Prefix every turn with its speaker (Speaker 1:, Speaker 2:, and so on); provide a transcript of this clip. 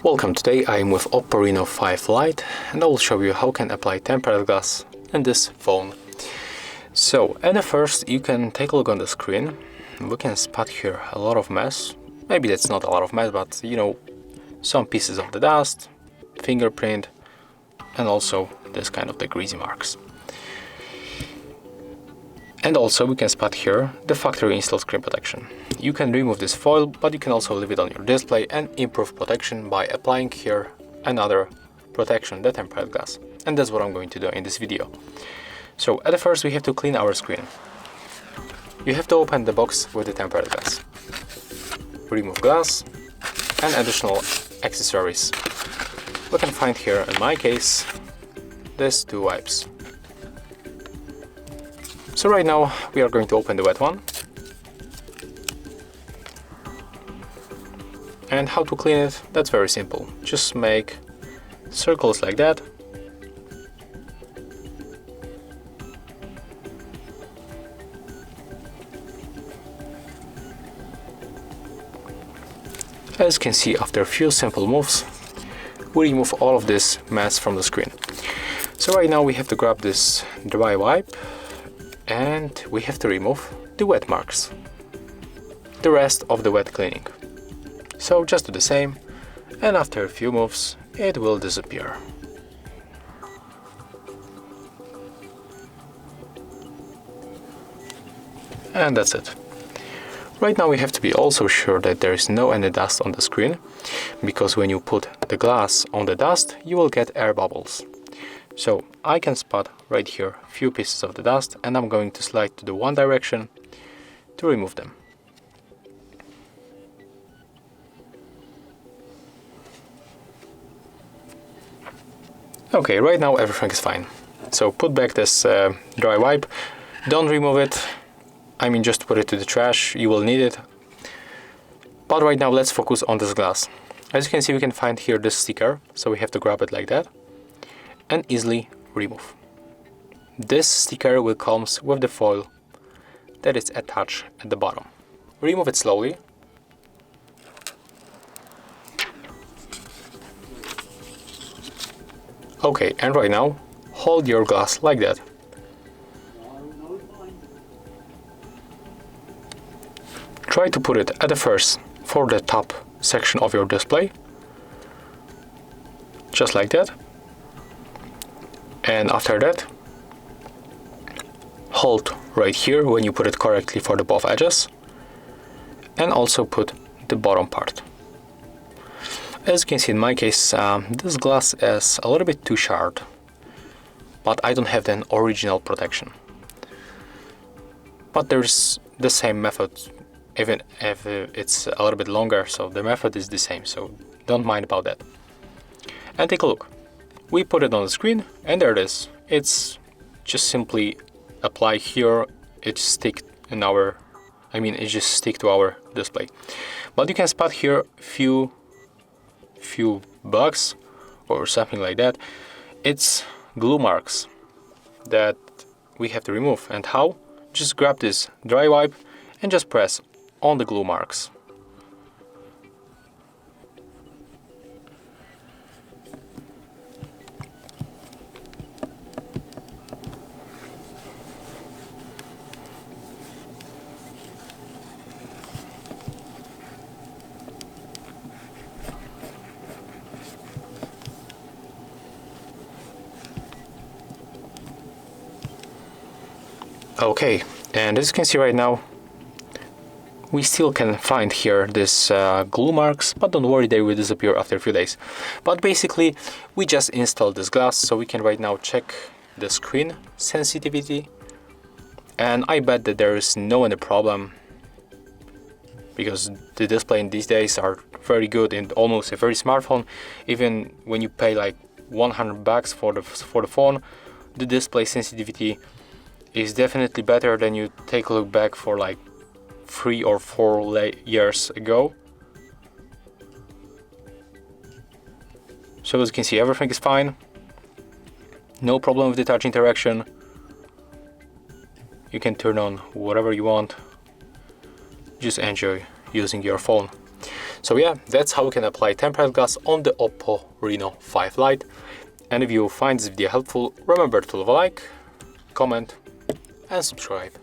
Speaker 1: Welcome. Today I am with OPPO Reno 5 Lite and I will show you how you can apply tempered glass in this phone. So at the first you can take a look on the screen. We can spot here a lot of mess. Maybe that's not a lot of mess, but you know, some pieces of the dust, fingerprint, and also this kind of the greasy marks. And also we can spot here the factory installed screen protection. You can remove this foil, but you can also leave it on your display and improve protection by applying here another protection, the tempered glass. And that's what I'm going to do in this video. So at the first we have to clean our screen. You have to open the box with the tempered glass. Remove glass and additional accessories. We can find here, in my case, these two wipes. So right now we are going to open the wet one. And how to clean it? That's very simple. Just make circles like that. As you can see, after a few simple moves, we remove all of this mess from the screen. So right now we have to grab this dry wipe and we have to remove the wet marks, the rest of the wet cleaning. So just do the same, and after a few moves it will disappear. And that's it. Right now we have to be also sure that there is no any dust on the screen, because when you put the glass on the dust you will get air bubbles. So I can spot right here a few pieces of the dust, and I'm going to slide to the one direction to remove them. Okay, right now everything is fine. So put back this dry wipe, don't remove it, I mean just put it to the trash, you will need it. But right now let's focus on this glass. As you can see, we can find here this sticker, so we have to grab it like that and easily remove. This sticker will come with the foil that is attached at the bottom. Remove it slowly. Okay, and right now hold your glass like that. Try to put it at the first for the top section of your display, just like that. And after that, hold right here when you put it correctly for the both edges, and also put the bottom part. As you can see, in my case, this glass is a little bit too sharp, but I don't have the original protection. But there's the same method, even if it's a little bit longer, so the method is the same, so don't mind about that. And take a look. We put it on the screen and there it is. It's just simply apply here, it stick in our, it just stick to our display. But you can spot here few bugs or something like that. It's glue marks that we have to remove. And how? Just grab this dry wipe and just press on the glue marks. Okay, and as you can see right now, we still can find here this glue marks, but don't worry, they will disappear after a few days. But basically, we just installed this glass, so we can right now check the screen sensitivity, and I bet that there is no any problem, because the display in these days are very good and almost a very smartphone. Even when you pay like $100 for the phone, the display sensitivity is definitely better than you take a look back for like 3 or 4 years ago. So as you can see, everything is fine. No problem with the touch interaction. You can turn on whatever you want. Just enjoy using your phone. So yeah, that's how we can apply tempered glass on the OPPO Reno 5 Lite. And if you find this video helpful, remember to leave a like, comment and subscribe.